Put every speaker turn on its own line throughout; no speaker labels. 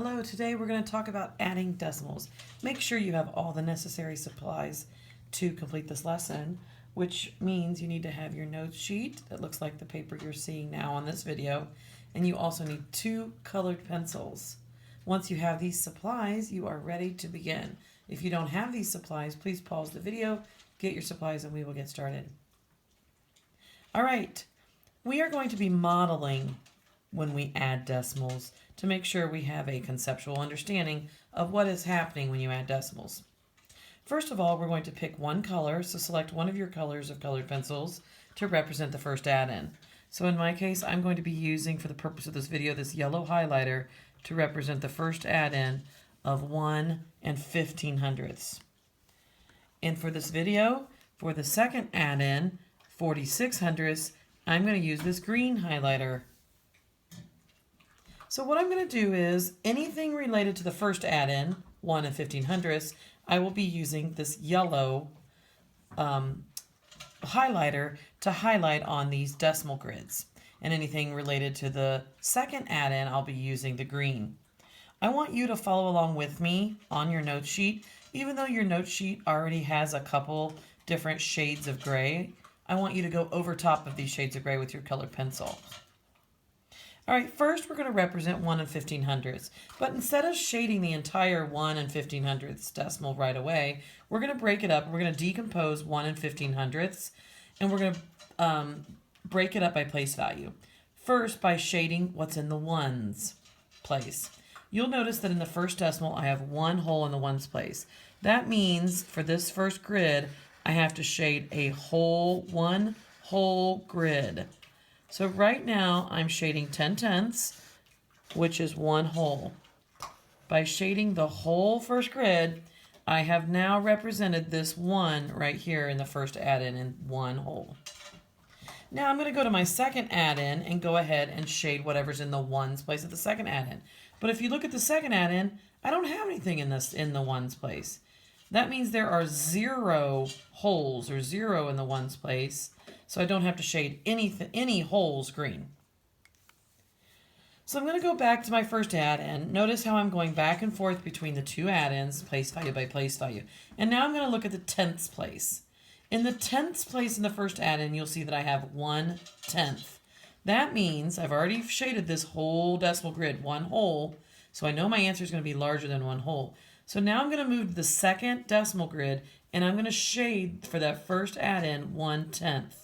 Hello, today we're going to talk about adding decimals. Make sure you have all the necessary supplies to complete this lesson, which means you need to have your notes sheet that looks like the paper you're seeing now on this video, and you also need 2 colored pencils. Once you have these supplies, you are ready to begin. If you don't have these supplies, please pause the video, get your supplies, and we will get started. All right, we are going to be modeling when we add decimals to make sure we have a conceptual understanding of what is happening when you add decimals. First of all, we're going to pick one color, so select one of your colors of colored pencils to represent the first add-in. So in my case, I'm going to be using, for the purpose of this video, this yellow highlighter to represent the first add-in of 1 15/100. And for this video, for the second add-in, 46/100, I'm going to use this green highlighter. So what I'm going to do is anything related to the first add-in, 1 15/100, I will be using this yellow highlighter to highlight on these decimal grids. And anything related to the second add-in, I'll be using the green. I want you to follow along with me on your note sheet. Even though your note sheet already has a couple different shades of gray, I want you to go over top of these shades of gray with your colored pencil. All right, first we're going to represent 1 15/100, but instead of shading the entire 1 15/100 decimal right away, we're going to break it up. We're going to decompose 1 15/100, and we're going to break it up by place value. First, by shading what's in the ones place. You'll notice that in the first decimal, I have 1 hole in the ones place. That means for this first grid, I have to shade one whole grid. So right now I'm shading 10/10, which is 1 hole. By shading the whole first grid, I have now represented this 1 right here in the first add-in in 1 hole. Now I'm going to go to my second add-in and go ahead and shade whatever's in the ones place of the second add-in. But if you look at the second add-in, I don't have anything in the ones place. That means there are 0 holes or 0 in the ones place. So I don't have to shade any holes green. So I'm going to go back to my first add-in. Notice how I'm going back and forth between the 2 add-ins, place value by place value. And now I'm going to look at the 10ths place. In the 10ths place in the first add-in, you'll see that I have 1/10. That means I've already shaded this whole decimal grid, 1 hole. So I know my answer is going to be larger than 1 hole. So now I'm going to move to the second decimal grid, and I'm going to shade for that first add-in 1/10.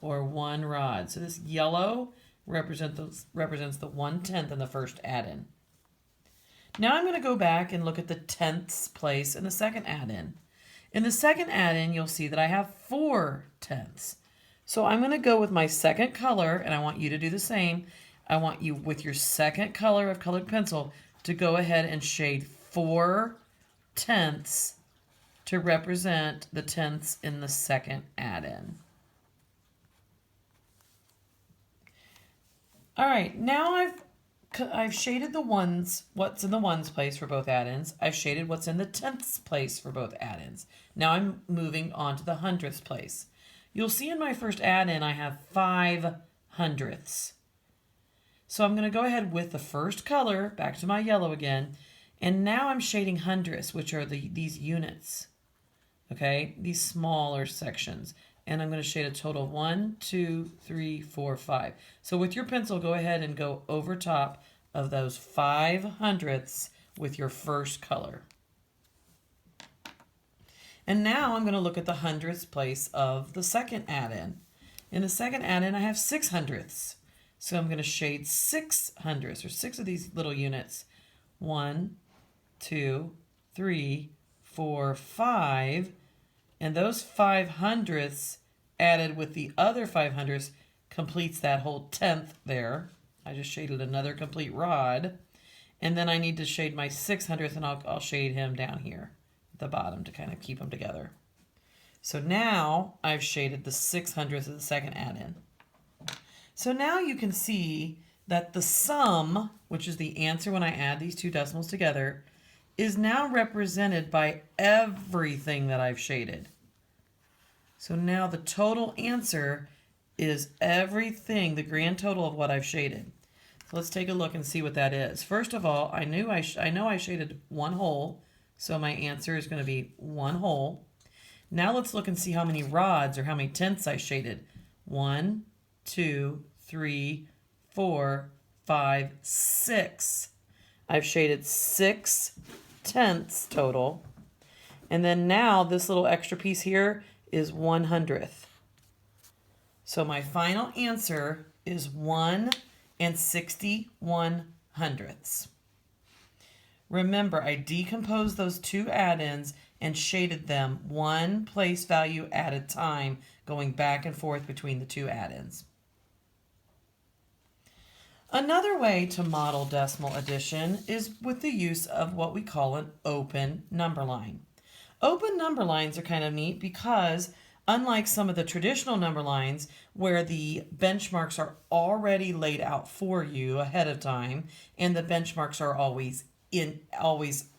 Or 1 rod. So this yellow represents the 1/10 in the first add-in. Now I'm going to go back and look at the 10ths place in the second add-in. In the second add-in, you'll see that I have 4/10. So I'm going to go with my second color, and I want you to do the same. I want you, with your second color of colored pencil, to go ahead and shade 4/10 to represent the 10ths in the second add-in. All right, now I've shaded the ones, what's in the ones place for both add-ins. I've shaded what's in the 10ths place for both add-ins. Now I'm moving on to the 100ths place. You'll see in my first add-in I have 5/100. So I'm going to go ahead with the first color, back to my yellow again, and now I'm shading hundredths, which are these units, okay, these smaller sections. And I'm going to shade a total of 1, 2, 3, 4, 5. So with your pencil, go ahead and go over top of those 5/100 with your first color. And now I'm going to look at the 100ths place of the second add-in. In the second add-in, I have 6/100. So I'm going to shade 6/100, or 6 of these little units. 1, 2, 3, 4, 5. And those 5/100 added with the other 5/100 completes that whole 10th there. I just shaded another complete rod. And then I need to shade my 6/100, and I'll shade him down here at the bottom to kind of keep them together. So now I've shaded the 6/100 of the second add-in. So now you can see that the sum, which is the answer when I add these 2 decimals together, is now represented by everything that I've shaded. So now the total answer is everything, the grand total of what I've shaded. So let's take a look and see what that is. First of all, I know I shaded one hole, so my answer is going to be one hole. Now let's look and see how many rods or how many tenths I shaded. 1, 2, 3, 4, 5, 6. I've shaded 6 tenths total. And then now this little extra piece here is 1/100th. So my final answer is 1 61/100ths. Remember, I decomposed those two add-ins and shaded them one place value at a time, going back and forth between the two add-ins. Another way to model decimal addition is with the use of what we call an open number line. Open number lines are kind of neat because unlike some of the traditional number lines where the benchmarks are already laid out for you ahead of time and the benchmarks are always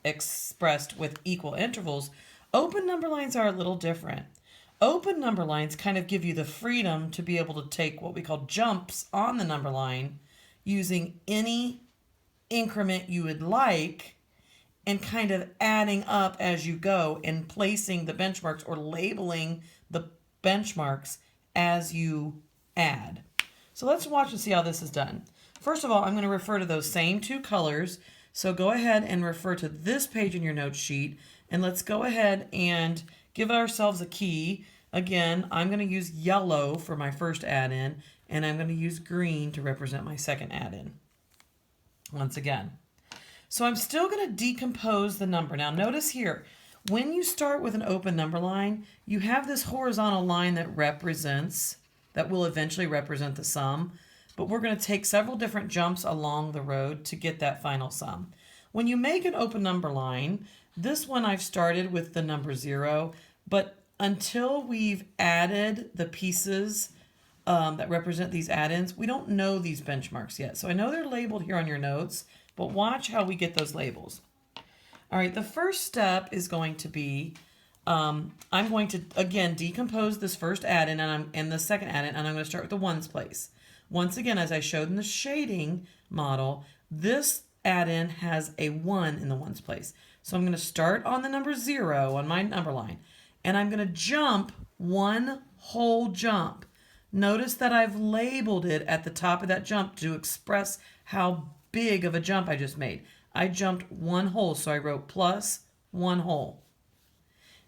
expressed with equal intervals, open number lines are a little different. Open number lines kind of give you the freedom to be able to take what we call jumps on the number line using any increment you would like and kind of adding up as you go and placing the benchmarks or labeling the benchmarks as you add. So let's watch and see how this is done. First of all, I'm going to refer to those same two colors. So go ahead and refer to this page in your note sheet, and let's go ahead and give ourselves a key. Again, I'm going to use yellow for my first add-in, and I'm going to use green to represent my second add-in. Once again. So I'm still going to decompose the number. Now notice here, when you start with an open number line, you have this horizontal line that will eventually represent the sum, but we're going to take several different jumps along the road to get that final sum. When you make an open number line, this one I've started with the number 0, but until we've added the pieces that represent these add-ins, we don't know these benchmarks yet. So I know they're labeled here on your notes, but watch how we get those labels. All right, the first step is going to be, I'm going to, again, decompose this first add-in and the second add-in, and I'm going to start with the ones place. Once again, as I showed in the shading model, this add-in has a 1 in the ones place. So I'm going to start on the number 0 on my number line, and I'm going to jump one whole jump. Notice that I've labeled it at the top of that jump to express how big of a jump I just made. I jumped one whole, so I wrote plus one whole.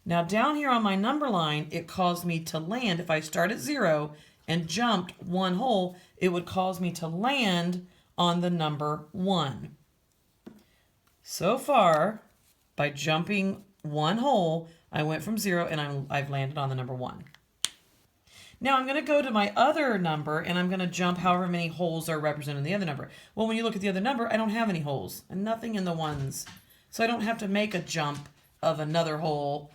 Now down here on my number line, it caused me to land. If I start at 0 and jumped one whole, it would cause me to land on the number 1. So far, by jumping one whole, I went from 0 and I've landed on the number 1. Now I'm going to go to my other number and I'm going to jump however many holes are represented in the other number. Well, when you look at the other number, I don't have any holes and nothing in the ones. So I don't have to make a jump of another hole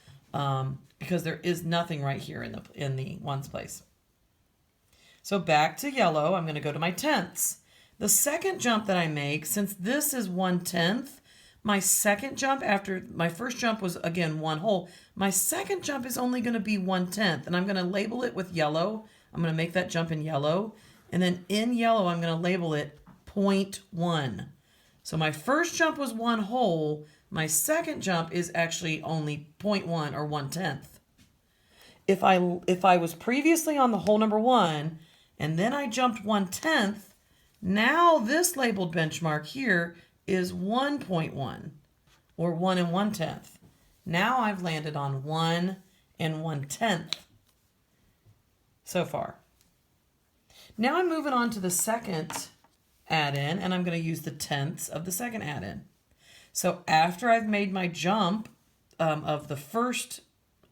because there is nothing right here in the ones place. So back to yellow, I'm going to go to my tenths. The second jump that I make, since this is 1/10, my second jump after my first jump was again one whole. My second jump is only going to be 1/10, and I'm going to label it with yellow. I'm going to make that jump in yellow, and then in yellow I'm going to label it 0.1. So my first jump was one whole. My second jump is actually only 0.1 or 1/10. If I was previously on the hole number 1 and then I jumped 1/10, now this labeled benchmark here is 1.1 or 1 1/10. Now I've landed on 1 1/10 so far. Now I'm moving on to the second add-in, and I'm going to use the tenths of the second add-in. So after I've made my jump of the first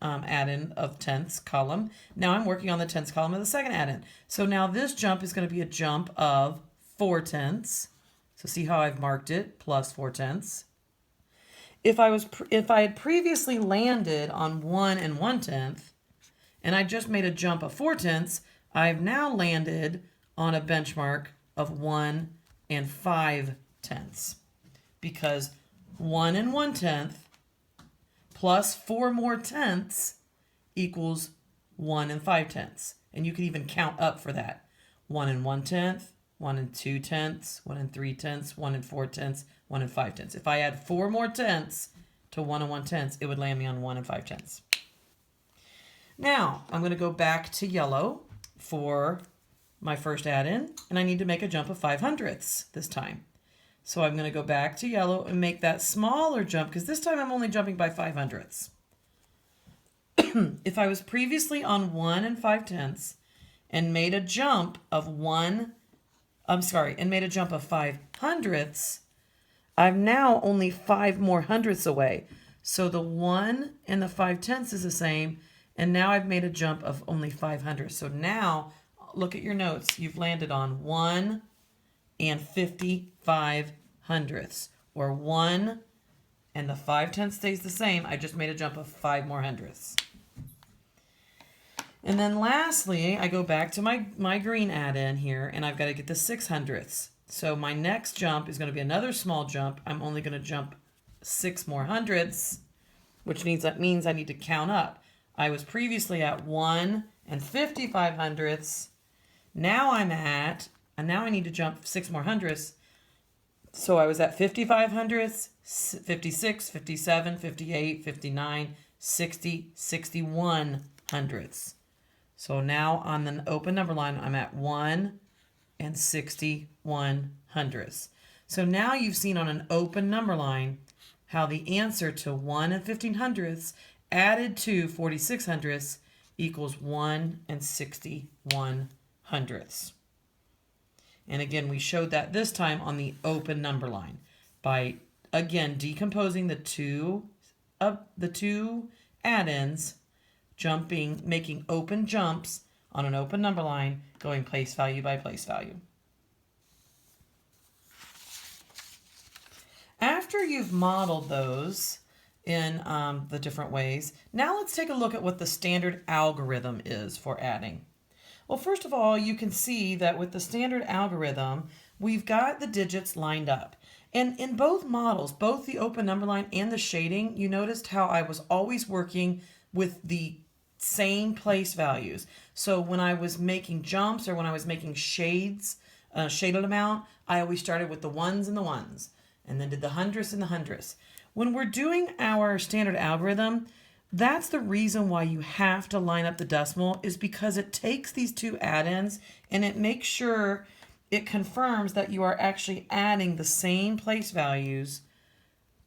add-in of tenths column, now I'm working on the tenths column of the second add-in. So now this jump is going to be a jump of 4/10. So see how I've marked it, plus 4/10. If I had previously landed on 1 1/10, and I just made a jump of 4/10, I've now landed on a benchmark of 1 5/10, because 1 1/10 plus 4 more tenths equals 1 5/10. And you can even count up for that. 1 1/10, 1 and 2 tenths, 1 and 3 tenths, 1 and 4 tenths, 1 and 5 tenths. If I add 4 more tenths to 1 and 1 tenths, it would land me on 1 and 5 tenths. Now, I'm going to go back to yellow for my first add-in, and I need to make a jump of 5/100ths this time. So I'm going to go back to yellow and make that smaller jump, because this time I'm only jumping by 5/100ths. If I was previously on 1 and 5 tenths and made a jump of 5/100ths, I'm now only 5 more hundredths away. So the 1 and the 5 tenths is the same, and now I've made a jump of only 5/100ths. So now, look at your notes. You've landed on 1 and 55/100ths, or 1 and the 5 tenths stays the same. I just made a jump of 5 more hundredths. And then lastly, I go back to my green add-in here, and I've got to get the 6/100ths. So my next jump is going to be another small jump. I'm only going to jump 6 more hundredths, which means that means I need to count up. I was previously at 1 and 55/100ths. Now I need to jump 6 more hundredths. So I was at 55/100ths, 56, 57, 58, 59, 60, 61/100ths. So now on the open number line, I'm at 1 and 61/100ths. So now you've seen on an open number line how the answer to 1 and 15/100ths added to 46/100ths equals 1 and 61/100ths. And again, we showed that this time on the open number line by, again, decomposing the two add-ins, making open jumps on an open number line, going place value by place value. After you've modeled those in the different ways, now let's take a look at what the standard algorithm is for adding. Well, first of all, you can see that with the standard algorithm, we've got the digits lined up. And in both models, both the open number line and the shading, you noticed how I was always working with the same place values. So when I was making jumps or when I was making shaded amount, I always started with the ones and the ones, and then did the hundredths and the hundredths. When we're doing our standard algorithm, that's the reason why you have to line up the decimal, is because it takes these two add-ins and it makes sure it confirms that you are actually adding the same place values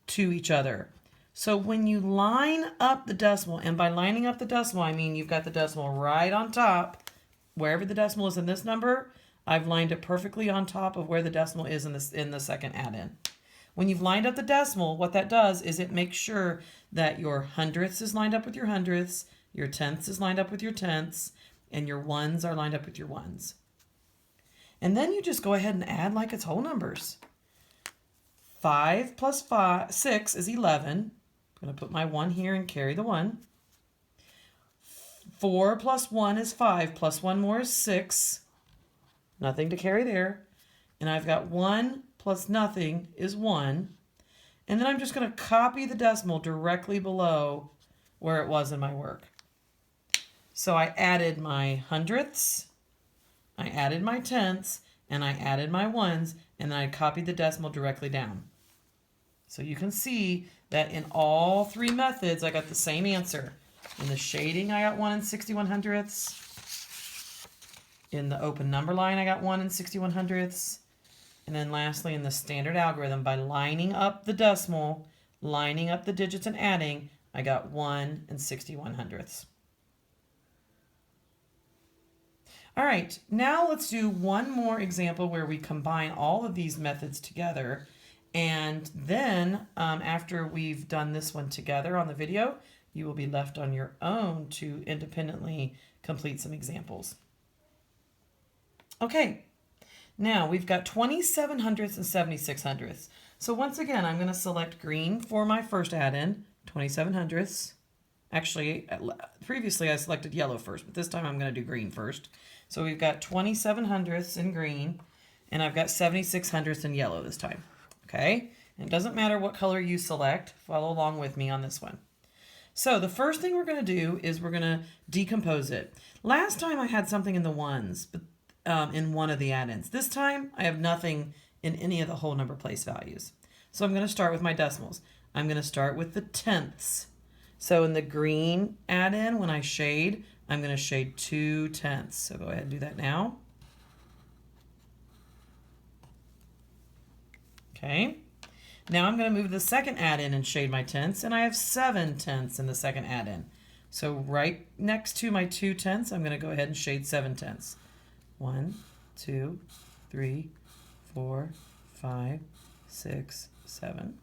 to each other. So when you line up the decimal, and by lining up the decimal, I mean you've got the decimal right on top, wherever the decimal is in this number, I've lined it perfectly on top of where the decimal is in the second add-in. When you've lined up the decimal, what that does is it makes sure that your hundredths is lined up with your hundredths, your tenths is lined up with your tenths, and your ones are lined up with your ones. And then you just go ahead and add like it's whole numbers. 5 plus 6 is 11. I'm going to put my 1 here and carry the 1. 4 plus 1 is 5, plus 1 more is 6. Nothing to carry there. And I've got 1 plus nothing is 1. And then I'm just going to copy the decimal directly below where it was in my work. So I added my hundredths, I added my tenths, and I added my ones, and then I copied the decimal directly down. So you can see that in all three methods, I got the same answer. In the shading, I got 1 and 61/100ths. In the open number line, I got 1 and 61/100ths. And then lastly, in the standard algorithm, by lining up the decimal, lining up the digits and adding, I got 1 and 61/100ths. All right, now let's do one more example where we combine all of these methods together. And then after we've done this one together on the video, you will be left on your own to independently complete some examples. Okay, now we've got 27/100ths and 76/100ths. So once again, I'm going to select green for my first add-in, 27/100ths. Actually, previously I selected yellow first, but this time I'm going to do green first. So we've got 27/100ths in green, and I've got 76/100ths in yellow this time. Okay, and it doesn't matter what color you select, follow along with me on this one. So the first thing we're going to do is we're going to decompose it. Last time I had something in the ones, but in one of the add-ins. This time, I have nothing in any of the whole number place values. So I'm going to start with my decimals. I'm going to start with the tenths. So in the green add-in, when I shade, I'm going to shade 2 tenths. So go ahead and do that now. Okay. Now I'm going to move to the second add-in and shade my tenths, and I have 7 tenths in the second add-in. So right next to my 2 tenths, I'm going to go ahead and shade 7 tenths. 1, 2, 3, 4, 5, 6, 7.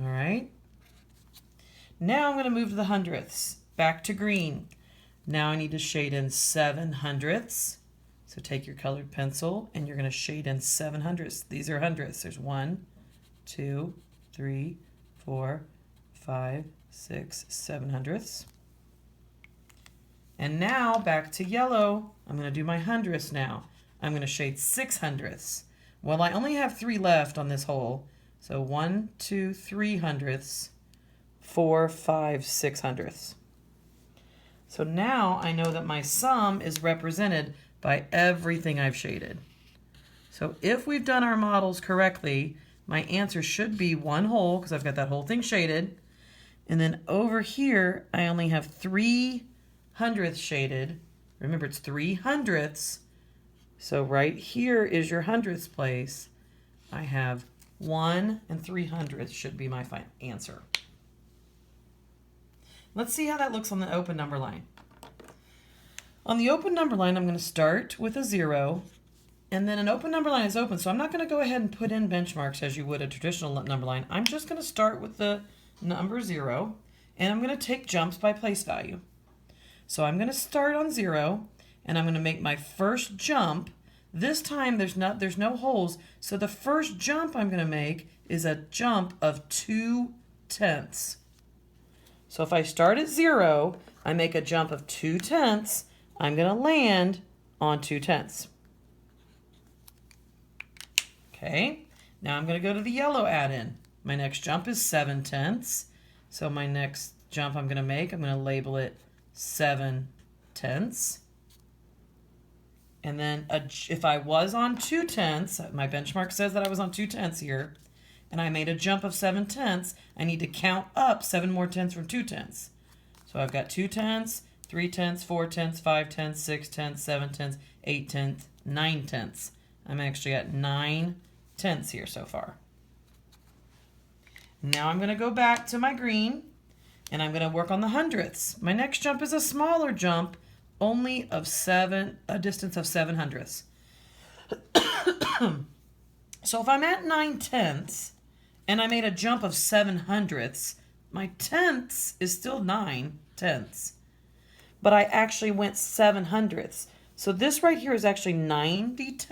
All right. Now I'm going to move to the hundredths. Back to green. Now I need to shade in 7 hundredths. So take your colored pencil and you're going to shade in 7 hundredths. These are hundredths. There's 1, 2, 3, 4, 5, 6, 7 hundredths. And now back to yellow. I'm going to do my hundredths now. I'm going to shade 6 hundredths. Well, I only have 3 left on this hole. So 1, 2, 3 hundredths, 4, 5, 6 hundredths. So now I know that my sum is represented by everything I've shaded. So if we've done our models correctly, my answer should be 1 whole, because I've got that whole thing shaded. And then over here, I only have 3 hundredths shaded. Remember, it's 3 hundredths. So right here is your hundredths place. I have 1 3 hundredths should be my answer. Let's see how that looks on the open number line. On the open number line, I'm going to start with a 0, and then an open number line is open, so I'm not going to go ahead and put in benchmarks as you would a traditional number line. I'm just going to start with the number 0, and I'm going to take jumps by place value. So I'm going to start on 0, and I'm going to make my first jump. This time there's no holes, so the first jump I'm going to make is a jump of 2 tenths. So if I start at 0, I make a jump of 2 tenths, I'm going to land on 2 tenths. Okay, now I'm going to go to the yellow add-in. My next jump is 7 tenths. So my next jump I'm going to make, I'm going to label it 7 tenths. And then if I was on 2 tenths, my benchmark says that I was on 2 tenths here, and I made a jump of 7 tenths, I need to count up 7 more tenths from 2 tenths. So I've got 2 tenths, 3 tenths, 4 tenths, 5 tenths, 6 tenths, 7 tenths, 8 tenths, 9 tenths. I'm actually at 9 tenths here so far. Now I'm going to go back to my green, and I'm going to work on the hundredths. My next jump is a smaller jump, only of a distance of 7 hundredths. So if I'm at 9 tenths, and I made a jump of 7 hundredths, my tenths is still 9 tenths. But I actually went 7 hundredths. So this right here is actually 90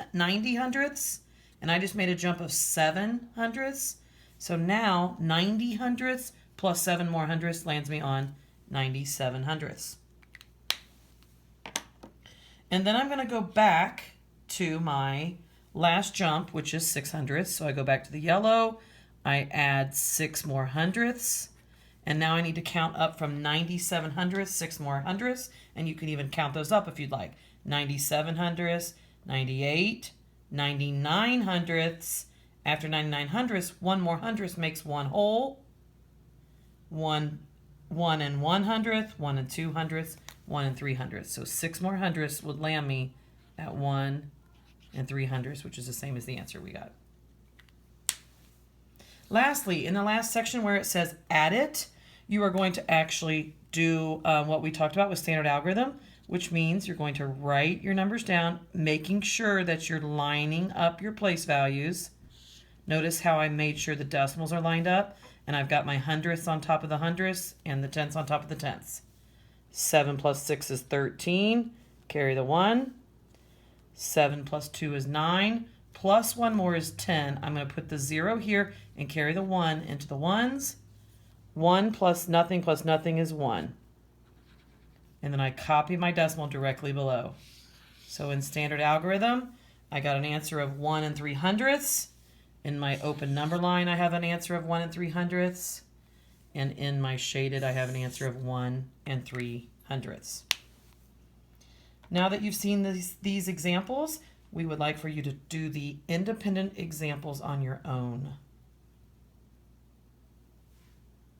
hundredths, and I just made a jump of 7 hundredths. So now 90 hundredths plus 7 more hundredths lands me on 97 hundredths. And then I'm going to go back to my last jump, which is 6 hundredths. So I go back to the yellow, I add 6 more hundredths, and now I need to count up from 97 hundredths, 6 more hundredths, and you can even count those up if you'd like. 97 hundredths, 98, 99 hundredths. After 99 hundredths, 1 more hundredths makes 1 whole. 1 and 1 hundredth, 1 and 2 hundredths, 1 and 3 hundredths. So 6 more hundredths would land me at 1 and 3 hundredths, which is the same as the answer we got. Lastly, in the last section where it says add it, you are going to actually do what we talked about with standard algorithm, which means you're going to write your numbers down, making sure that you're lining up your place values. Notice how I made sure the decimals are lined up, and I've got my hundredths on top of the hundredths and the tenths on top of the tenths. 7 plus 6 is 13. Carry the 1. 7 plus 2 is 9. Plus 1 more is 10. I'm going to put the 0 here and carry the 1 into the 1s. 1 plus nothing is 1. And then I copy my decimal directly below. So in standard algorithm, I got an answer of 1 and 3 hundredths. In my open number line, I have an answer of 1 and 3 hundredths. And in my shaded, I have an answer of 1 and 3 hundredths. Now that you've seen these examples, we would like for you to do the independent examples on your own.